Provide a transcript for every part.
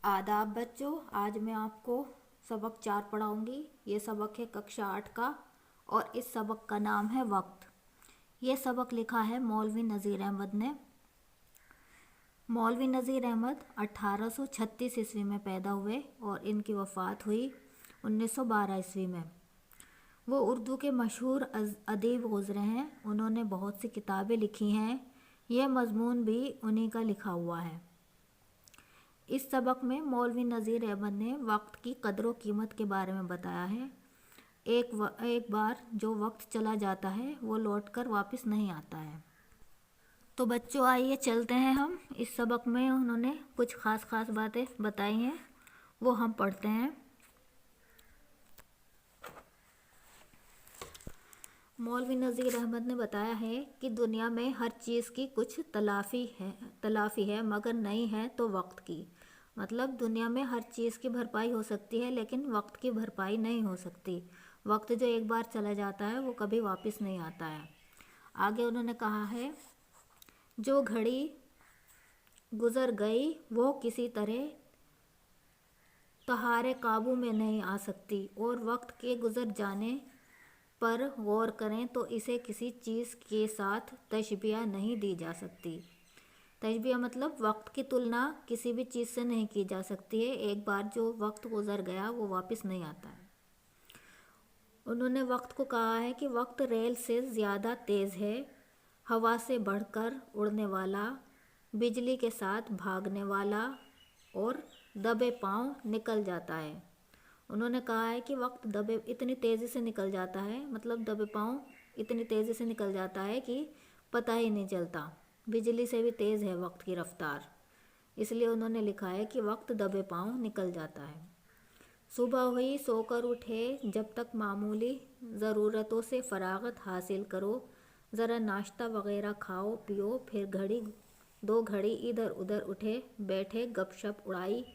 आदाब बच्चों, आज मैं आपको सबक 4 पढ़ाऊंगी। ये सबक है कक्षा 8 का और इस सबक का नाम है वक्त। ये सबक लिखा है मौलवी नज़ीर अहमद ने। मौलवी नज़ीर अहमद 1836 ईस्वी में पैदा हुए और इनकी वफ़ात हुई 1912 ईस्वी में। वो उर्दू के मशहूर अदीब गुज़रे हैं। उन्होंने बहुत सी किताबें लिखी हैं। यह मज़मून भी उन्हीं का लिखा हुआ है। इस सबक में मौलवी नज़ीर अहमद ने वक्त की कदर व कीमत के बारे में बताया है। एक बार जो वक्त चला जाता है वो लौटकर वापस नहीं आता है। तो बच्चों आइए चलते हैं हम। इस सबक में उन्होंने कुछ ख़ास बातें बताई हैं, वो हम पढ़ते हैं। मौलवी नज़ीर अहमद ने बताया है कि दुनिया में हर चीज़ की कुछ तलाफ़ी है मगर नहीं है तो वक्त की। मतलब दुनिया में हर चीज़ की भरपाई हो सकती है लेकिन वक्त की भरपाई नहीं हो सकती। वक्त जो एक बार चला जाता है वो कभी वापस नहीं आता है। आगे उन्होंने कहा है, जो घड़ी गुज़र गई वो किसी तरह तुम्हारे काबू में नहीं आ सकती और वक्त के गुज़र जाने पर गौर करें तो इसे किसी चीज़ के साथ तशबीह नहीं दी जा सकती। तशबीह मतलब वक्त की तुलना किसी भी चीज़ से नहीं की जा सकती है। एक बार जो वक्त गुज़र गया वो वापस नहीं आता है। उन्होंने वक्त को कहा है कि वक्त रेल से ज़्यादा तेज़ है, हवा से बढ़कर उड़ने वाला, बिजली के साथ भागने वाला और दबे पाँव निकल जाता है। उन्होंने कहा है कि वक्त इतनी तेज़ी से निकल जाता है, मतलब दबे पाँव इतनी तेज़ी से निकल जाता है कि पता ही नहीं चलता। बिजली से भी तेज़ है वक्त की रफ्तार। इसलिए उन्होंने लिखा है कि वक्त दबे पाँव निकल जाता है। सुबह हुई सोकर उठे, जब तक मामूली ज़रूरतों से फरागत हासिल करो, ज़रा नाश्ता वगैरह खाओ पियो, फिर दो घड़ी इधर उधर उठे बैठे गपशप उड़ाई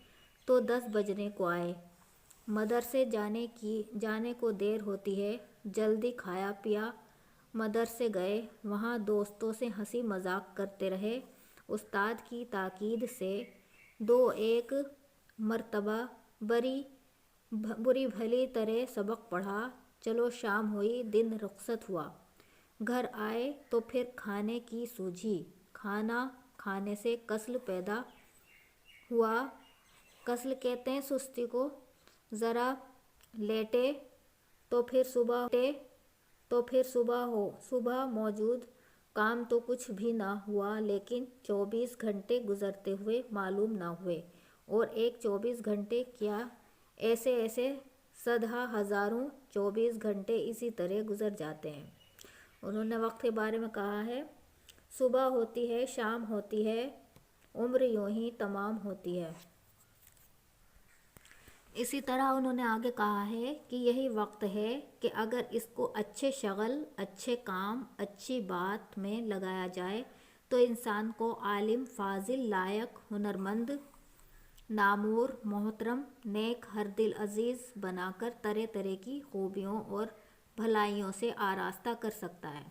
तो 10 बजने को आए। मदरसे जाने को देर होती है, जल्दी खाया पिया मदरसे गए, वहाँ दोस्तों से हंसी मजाक करते रहे। उस्ताद की ताकीद से 2-1 मरतबा बुरी भली तरह सबक पढ़ा। चलो शाम हुई, दिन रुखसत हुआ। घर आए तो फिर खाने की सूझी। खाना खाने से कस्ल पैदा हुआ। कस्ल कहते हैं सुस्ती को। ज़रा लेटे तो फिर सुबह हो। सुबह मौजूद काम तो कुछ भी ना हुआ, लेकिन 24 घंटे गुजरते हुए मालूम ना हुए। और एक 24 घंटे क्या, ऐसे सदा हज़ारों 24 घंटे इसी तरह गुजर जाते हैं। उन्होंने वक्त के बारे में कहा है, सुबह होती है शाम होती है, उम्र यूं ही तमाम होती है। इसी तरह उन्होंने आगे कहा है कि यही वक्त है कि अगर इसको अच्छे शगल, अच्छे काम, अच्छी बात में लगाया जाए तो इंसान को आलिम, फाजिल, लायक, हुनरमंद, नामूर, मोहतरम, नेक, हर दिल अजीज़ बनाकर तरह तरह की खूबियों और भलाइयों से आरास्ता कर सकता है।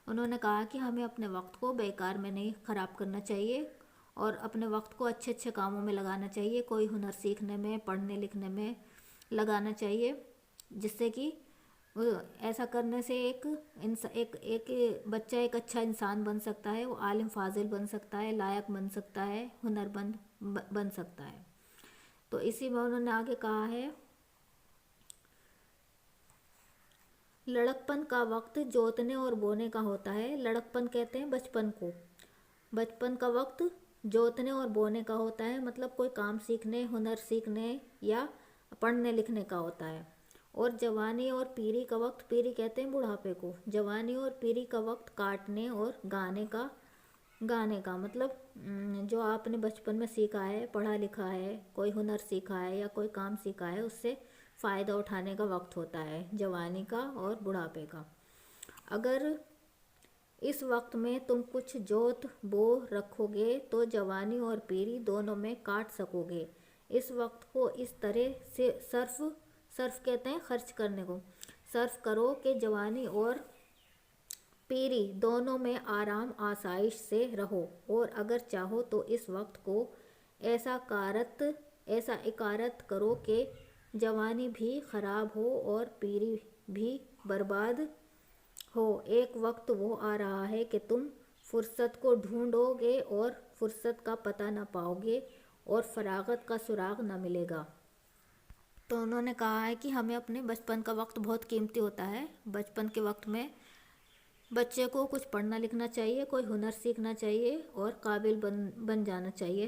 उन्होंने कहा कि हमें अपने वक्त को बेकार में नहीं ख़राब करना चाहिए और अपने वक्त को अच्छे कामों में लगाना चाहिए। कोई हुनर सीखने में, पढ़ने लिखने में लगाना चाहिए, जिससे कि ऐसा करने से एक बच्चा एक अच्छा इंसान बन सकता है, वो आलिम फाजिल बन सकता है, लायक बन सकता है, हुनरमंद बन सकता है। तो इसी में उन्होंने आगे कहा है, लड़कपन का वक्त जोतने और बोने का होता है। लड़कपन कहते हैं बचपन को। बचपन का वक्त जोतने और बोने का होता है, मतलब कोई काम सीखने, हुनर सीखने या पढ़ने लिखने का होता है। और जवानी और पीरी का वक्त, पीरी कहते हैं बुढ़ापे को। जवानी और पीरी का वक्त काटने और गाने का मतलब जो आपने बचपन में सीखा है, पढ़ा लिखा है, कोई हुनर सीखा है या कोई काम सीखा है, उससे फ़ायदा उठाने का वक्त होता है जवानी का और बुढ़ापे का। अगर इस वक्त में तुम कुछ जोत बो रखोगे तो जवानी और पीरी दोनों में काट सकोगे। इस वक्त को इस तरह से सर्फ कहते हैं खर्च करने को, सर्फ करो कि जवानी और पीरी दोनों में आराम आसाइश से रहो। और अगर चाहो तो इस वक्त को ऐसा कारत ایسا اقرار کرو کہ جوانی بھی خراب ہو اور پیری بھی برباد ہو۔ ایک وقت وہ آ رہا ہے کہ تم فرصت کو ڈھونڈو گے اور فرصت کا پتہ نہ پاؤ گے اور فراغت کا سراغ نہ ملے گا۔ تو انہوں نے کہا ہے کہ ہمیں اپنے بچپن کا وقت بہت قیمتی ہوتا ہے۔ بچپن کے وقت میں بچے کو کچھ پڑھنا لکھنا چاہیے، کوئی ہنر سیکھنا چاہیے اور قابل بن جانا چاہیے۔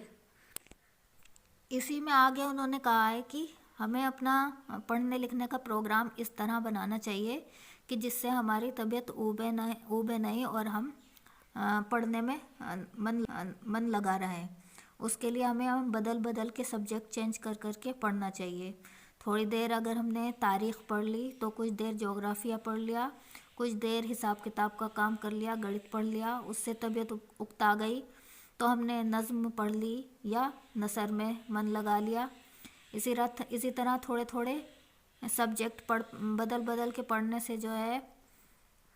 اسی میں آگے انہوں نے کہا ہے کہ ہمیں اپنا پڑھنے لکھنے کا پروگرام اس طرح بنانا چاہیے کہ جس سے ہماری طبیعت اوبے نہیں اور ہم پڑھنے میں من لگا رہے۔ اس کے لیے ہمیں بدل کے سبجیکٹ چینج کر کے پڑھنا چاہیے۔ تھوڑی دیر اگر ہم نے تاریخ پڑھ لی تو کچھ دیر جغرافیہ پڑھ لیا، کچھ دیر حساب کتاب کا کام کر لیا، گڑت پڑھ لیا، اس سے طبیعت اکتا گئی تو ہم نے نظم پڑھ لی یا نثر میں من لگا لیا۔ اسی طرح تھوڑے سبجیکٹ بدل کے پڑھنے سے جو ہے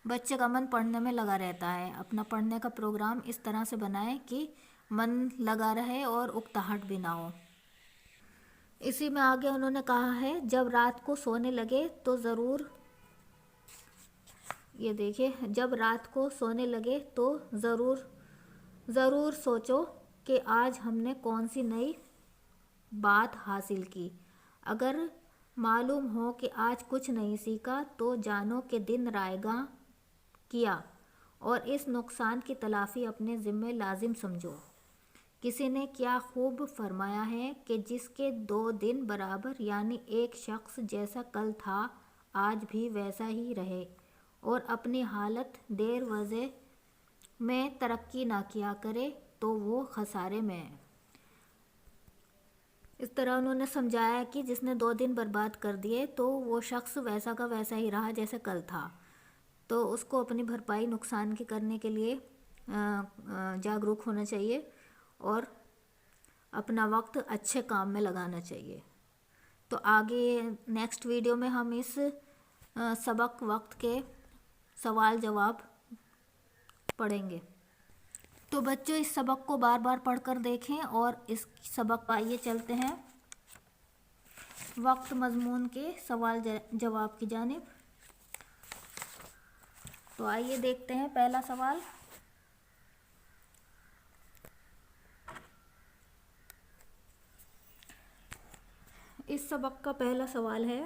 بچے کا من پڑھنے میں لگا رہتا ہے۔ اپنا پڑھنے کا پروگرام اس طرح سے بنائیں کہ من لگا رہے اور اکتاہٹ بھی نہ ہو۔ اسی میں آگے انہوں نے کہا ہے جب رات کو سونے لگے تو ضرور سوچو کہ آج ہم نے کون سی نئی بات حاصل کی۔ اگر معلوم ہو کہ آج کچھ نہیں سیکھا تو جانو کہ دن رائیگاں کیا اور اس نقصان کی تلافی اپنے ذمہ لازم سمجھو۔ کسی نے کیا خوب فرمایا ہے کہ جس کے 2 دن برابر یعنی ایک شخص جیسا کل تھا آج بھی ویسا ہی رہے اور اپنی حالت دیر وضع میں ترقی نہ کیا کرے تو وہ خسارے میں ہے۔ اس طرح انہوں نے سمجھایا کہ جس نے 2 دن برباد کر دیے تو وہ شخص ویسا کا ویسا ہی رہا جیسے کل تھا، تو اس کو اپنی بھرپائی نقصان کی کرنے کے لیے جاگروک ہونا چاہیے اور اپنا وقت اچھے کام میں لگانا چاہیے۔ تو آگے نیکسٹ ویڈیو میں ہم اس سبق وقت کے سوال جواب پڑھیں گے۔ تو بچوں اس سبق کو بار بار پڑھ کر دیکھیں اور اس سبق آئیے چلتے ہیں وقت مضمون کے سوال جواب کی جانب۔ تو آئیے دیکھتے ہیں پہلا سوال۔ اس سبق کا پہلا سوال ہے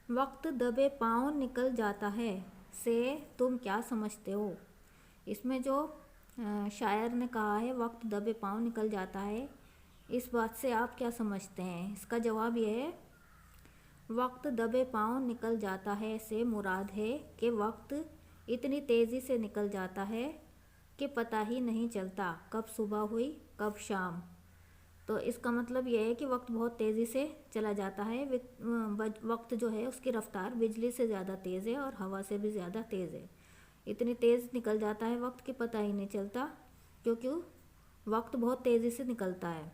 وقت دبے پاؤں نکل جاتا ہے سے تم کیا سمجھتے ہو؟ اس میں جو شاعر نے کہا ہے وقت دبے پاؤں نکل جاتا ہے، اس بات سے آپ کیا سمجھتے ہیں؟ اس کا جواب یہ ہے وقت دبے پاؤں نکل جاتا ہے سے مراد ہے کہ وقت اتنی تیزی سے نکل جاتا ہے کہ پتہ ہی نہیں چلتا کب صبح ہوئی کب شام۔ تو اس کا مطلب یہ ہے کہ وقت بہت تیزی سے چلا جاتا ہے۔ وقت جو ہے اس کی رفتار بجلی سے زیادہ تیز ہے اور ہوا سے بھی زیادہ تیز ہے۔ اتنی تیز نکل جاتا ہے وقت کہ پتہ ہی نہیں چلتا کیونکہ وقت بہت تیزی سے نکلتا ہے۔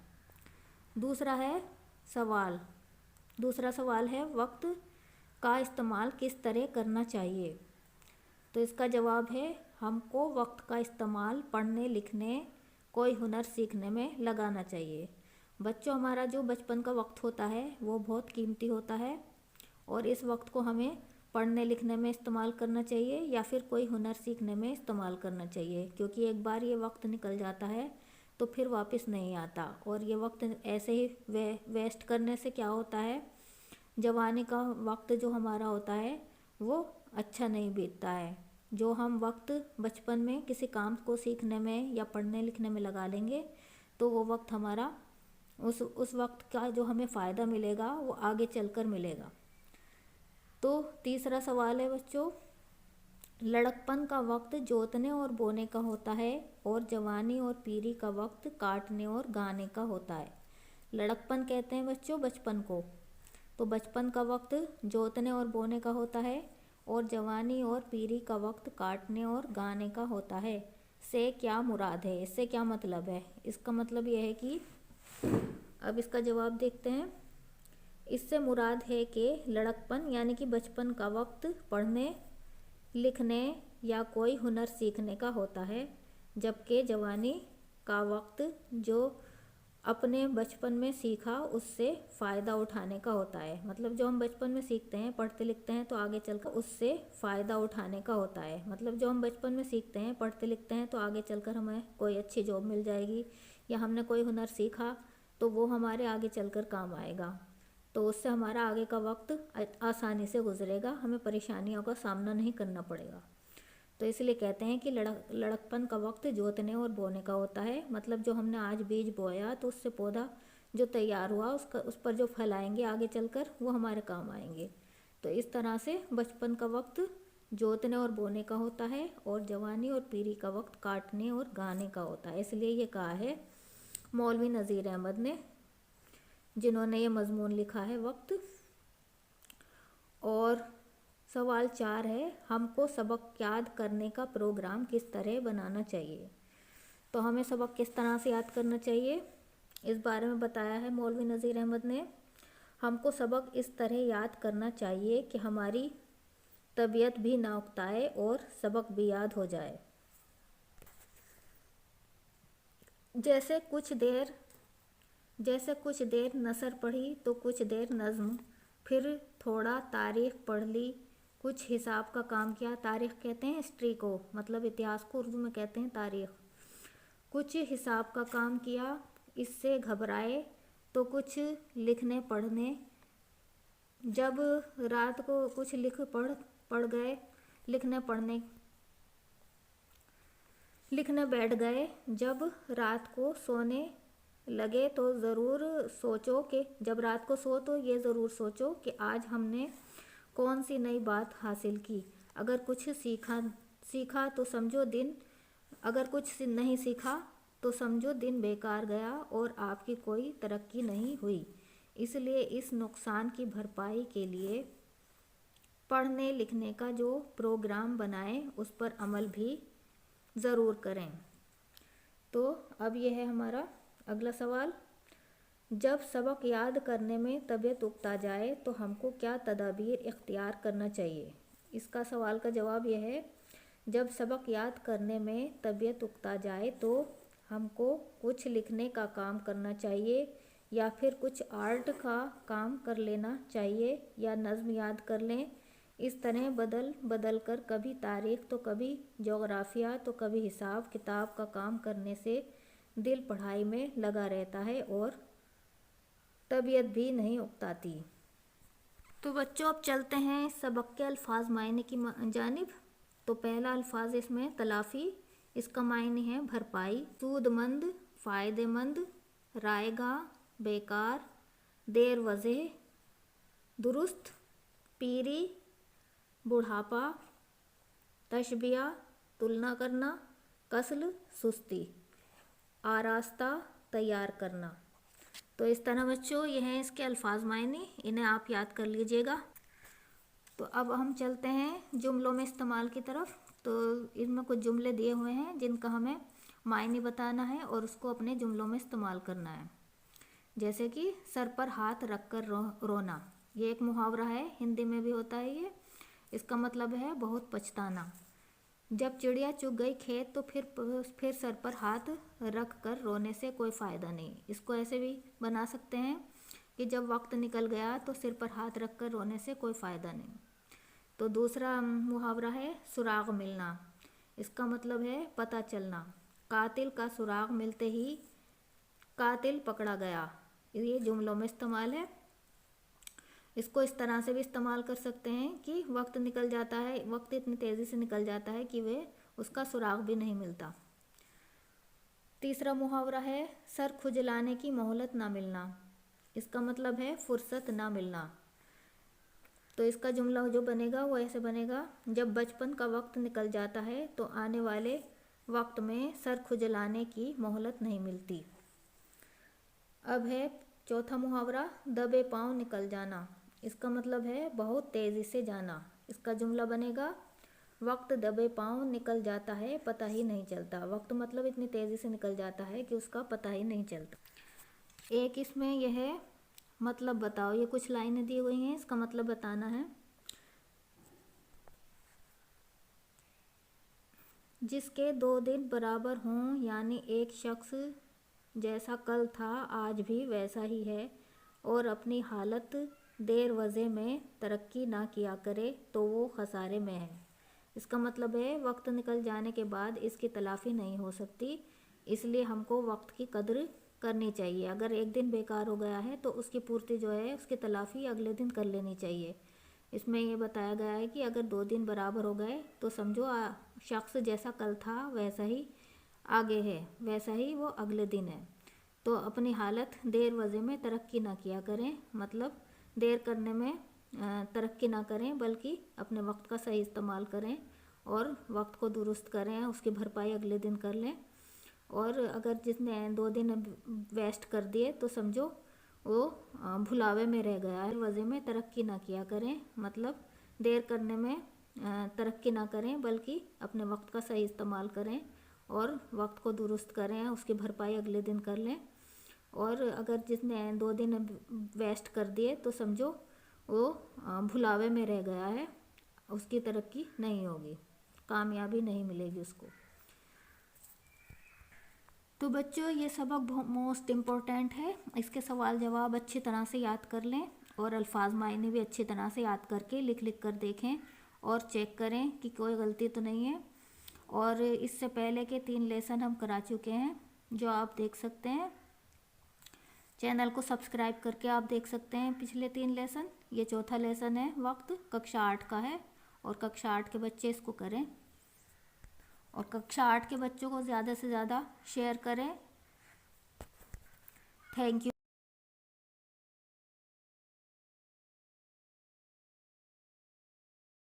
دوسرا سوال ہے وقت کا استعمال کس طرح کرنا چاہیے؟ تو اس کا جواب ہے ہم کو وقت کا استعمال پڑھنے لکھنے کوئی ہنر سیکھنے میں لگانا چاہیے۔ بچوں ہمارا جو بچپن کا وقت ہوتا ہے وہ بہت قیمتی ہوتا ہے اور اس وقت کو ہمیں پڑھنے لکھنے میں استعمال کرنا چاہیے یا پھر کوئی ہنر سیکھنے میں استعمال کرنا چاہیے، کیونکہ ایک بار یہ وقت نکل جاتا ہے تو پھر واپس نہیں آتا اور یہ وقت ایسے ہی ویسٹ کرنے سے کیا ہوتا ہے، جوانی کا وقت جو ہمارا ہوتا ہے وہ اچھا نہیں بیتتا ہے۔ جو ہم وقت بچپن میں کسی کام کو سیکھنے میں یا پڑھنے لکھنے میں لگا لیں گے تو وہ وقت ہمارا اس وقت کا جو ہمیں فائدہ ملے گا وہ آگے چل کر ملے گا۔ تو تیسرا سوال ہے بچوں لڑکپن کا وقت جوتنے اور بونے کا ہوتا ہے اور جوانی اور پیری کا وقت کاٹنے اور گانے کا ہوتا ہے۔ لڑکپن کہتے ہیں بچوں بچپن کو، تو بچپن کا وقت جوتنے اور بونے کا ہوتا ہے اور جوانی اور پیری کا وقت کاٹنے اور گانے کا ہوتا ہے۔ سے کیا مراد ہے؟ اس سے کیا مطلب ہے؟ اس کا مطلب یہ ہے کہ اب اس کا جواب دیکھتے ہیں۔ اس سے مراد ہے کہ لڑکپن یعنی کہ بچپن کا وقت پڑھنے لکھنے یا کوئی ہنر سیکھنے کا ہوتا ہے، جبکہ جوانی کا وقت جو अपने बचपन में सीखा उससे फ़ायदा उठाने का होता है। मतलब जो हम बचपन में सीखते हैं, पढ़ते लिखते हैं, तो आगे चलकर उससे फ़ायदा उठाने का होता है। मतलब जो हम बचपन में सीखते हैं, पढ़ते लिखते हैं, तो आगे चलकर हमें कोई अच्छी जॉब मिल जाएगी, या हमने कोई हुनर सीखा तो वो हमारे आगे चलकर काम आएगा। तो उससे हमारा आगे का वक्त आसानी से गुजरेगा, हमें परेशानियों का सामना नहीं करना पड़ेगा। तो इसलिए कहते हैं कि लड़कपन का वक्त जोतने और बोने का होता है। मतलब जो हमने आज बीज बोया तो उससे पौधा जो तैयार हुआ उस पर जो फल आएंगे आगे चलकर वो हमारे काम आएंगे। तो इस तरह से बचपन का वक्त जोतने और बोने का होता है, और जवानी और पीरी का वक्त काटने और गाने का होता है। इसलिए ये कहा है मौलवी नज़ीर अहमद ने, जिन्होंने ये मजमून लिखा है वक्त। और सवाल 4 है, हमको सबक याद करने का प्रोग्राम किस तरह बनाना चाहिए। तो हमें सबक किस तरह से याद करना चाहिए, इस बारे में बताया है मौलवी नज़ीर अहमद ने। हमको सबक इस तरह याद करना चाहिए कि हमारी तबीयत भी ना उकताए और सबक भी याद हो जाए। जैसे कुछ देर नसर पढ़ी तो कुछ देर नज़्म, फिर थोड़ा तारीख़ पढ़ ली, कुछ हिसाब का काम किया। तारीख़ कहते हैं हिस्ट्री को, मतलब इतिहास को उर्दू में कहते हैं तारीख़। कुछ हिसाब का काम किया, इससे घबराए तो कुछ लिखने पढ़ने। जब रात को कुछ पढ़ गए, लिखने बैठ गए। जब रात को सोने लगे तो ज़रूर सोचो कि जब रात को सो तो ये ज़रूर सोचो कि आज हमने कौन सी नई बात हासिल की। अगर कुछ सीखा तो समझो दिन, अगर कुछ नहीं सीखा तो समझो दिन बेकार गया और आपकी कोई तरक्की नहीं हुई। इसलिए इस नुकसान की भरपाई के लिए पढ़ने लिखने का जो प्रोग्राम बनाएं उस पर अमल भी ज़रूर करें। तो अब यह है हमारा अगला सवाल, जब सबक याद करने में तबीयत उकता जाए तो हमको क्या तदाबीर इख्तियार करना चाहिए। इसका सवाल का जवाब यह है, जब सबक याद करने में तबीयत उकता जाए तो हमको कुछ लिखने का काम करना चाहिए, या फिर कुछ आर्ट का काम कर लेना चाहिए, या नज़्म याद कर लें। इस तरह बदल बदल कर कभी तारीख़ तो कभी जोग्राफिया तो कभी हिसाब किताब का काम करने से दिल पढ़ाई में लगा रहता है और तबीयत भी नहीं उकताती। तो बच्चों अब चलते हैं सबक के अल्फाज मायने की जानिब। तो पहला अल्फाज इसमें तलाफ़ी, इसका मायने है भरपाई। सूदमंद, फ़ायदेमंद, रायगा, बेकार, देर वजह, दुरुस्त, पीरी, बुढ़ापा, तशबिया, तुलना करना, कस्ल, सुस्ती, आरास्ता, तैयार करना। तो इस तरह बच्चों ये हैं इसके अल्फाज मायने, इन्हें आप याद कर लीजिएगा। तो अब हम चलते हैं जुमलों में इस्तेमाल की तरफ। तो इसमें कुछ जुमले दिए हुए हैं जिनका हमें मायने बताना है और उसको अपने जुमलों में इस्तेमाल करना है। जैसे कि सर पर हाथ रख कर रोना, ये एक मुहावरा है, हिंदी में भी होता है ये। इसका मतलब है बहुत पछताना। जब चिड़िया चुग गई खेत तो फिर सर पर हाथ रख कर रोने से कोई फ़ायदा नहीं। इसको ऐसे भी बना सकते हैं कि जब वक्त निकल गया तो सिर पर हाथ रख कर रोने से कोई फ़ायदा नहीं। तो दूसरा मुहावरा है सुराग मिलना, इसका मतलब है पता चलना। कातिल का सुराग मिलते ही कातिल पकड़ा गया, ये जुमलों में इस्तेमाल है। इसको इस तरह से भी इस्तेमाल कर सकते हैं कि वक्त निकल जाता है, वक्त इतनी तेज़ी से निकल जाता है कि वे उसका सुराग भी नहीं मिलता। तीसरा मुहावरा है सर खुजलाने की मोहलत ना मिलना, इसका मतलब है फुर्सत ना मिलना। तो इसका जुमला जो बनेगा वो ऐसे बनेगा, जब बचपन का वक्त निकल जाता है तो आने वाले वक्त में सर खुजलाने की मोहलत नहीं मिलती। अब है चौथा मुहावरा दबे पाँव निकल जाना, इसका मतलब है बहुत तेज़ी से जाना। इसका जुमला बनेगा वक्त दबे पाँव निकल जाता है पता ही नहीं चलता। वक्त मतलब इतनी तेज़ी से निकल जाता है कि उसका पता ही नहीं चलता। एक इसमें यह है मतलब बताओ, ये कुछ लाइनें दी हुई हैं, इसका मतलब बताना है। जिसके 2 दिन बराबर हों, यानी एक शख्स जैसा कल था आज भी वैसा ही है और अपनी हालत देर वज़े में तरक्की ना किया करे तो वो खसारे में है। इसका मतलब है वक्त निकल जाने के बाद इसकी तलाफ़ी नहीं हो सकती, इसलिए हमको वक्त की कद्र करनी चाहिए। अगर एक दिन बेकार हो गया है तो उसकी पूर्ति जो है उसकी तलाफ़ी अगले दिन कर लेनी चाहिए। इसमें ये बताया गया है कि अगर 2 दिन बराबर हो गए तो समझो शख्स जैसा कल था वैसा ही आगे है, वैसा ही वो अगले दिन है। तो अपनी हालत देर वज़े में तरक्की ना किया करें, मतलब देर करने में तरक्की ना करें, बल्कि अपने वक्त का सही इस्तेमाल करें और वक्त को दुरुस्त करें, उसकी भरपाई अगले दिन कर लें। और अगर जिसने 2 दिन वेस्ट कर दिए तो समझो वो भुलावे में रह गया है। वज़े में तरक्की ना किया करें, मतलब देर करने में तरक्की ना करें, बल्कि अपने वक्त का सही इस्तेमाल करें और वक्त को दुरुस्त करें, उसकी भरपाई अगले दिन कर लें। और अगर जिसने 2 दिन वेस्ट कर दिए तो समझो वो भुलावे में रह गया है, उसकी तरक्की नहीं होगी, कामयाबी नहीं मिलेगी उसको। तो बच्चों ये सबक मोस्ट इम्पोर्टेंट है, इसके सवाल जवाब अच्छी तरह से याद कर लें और अल्फाज मायने भी अच्छी तरह से याद करके लिख कर देखें और चेक करें कि कोई गलती तो नहीं है। और इससे पहले के 3 लेसन हम करा चुके हैं जो आप देख सकते हैं, चैनल को सब्सक्राइब करके आप देख सकते हैं पिछले 3 लेसन। ये चौथा लेसन है, वक्त कक्षा 8 का है और कक्षा 8 के बच्चे इसको करें और कक्षा 8 के बच्चों को ज़्यादा से ज़्यादा शेयर करें। Thank you.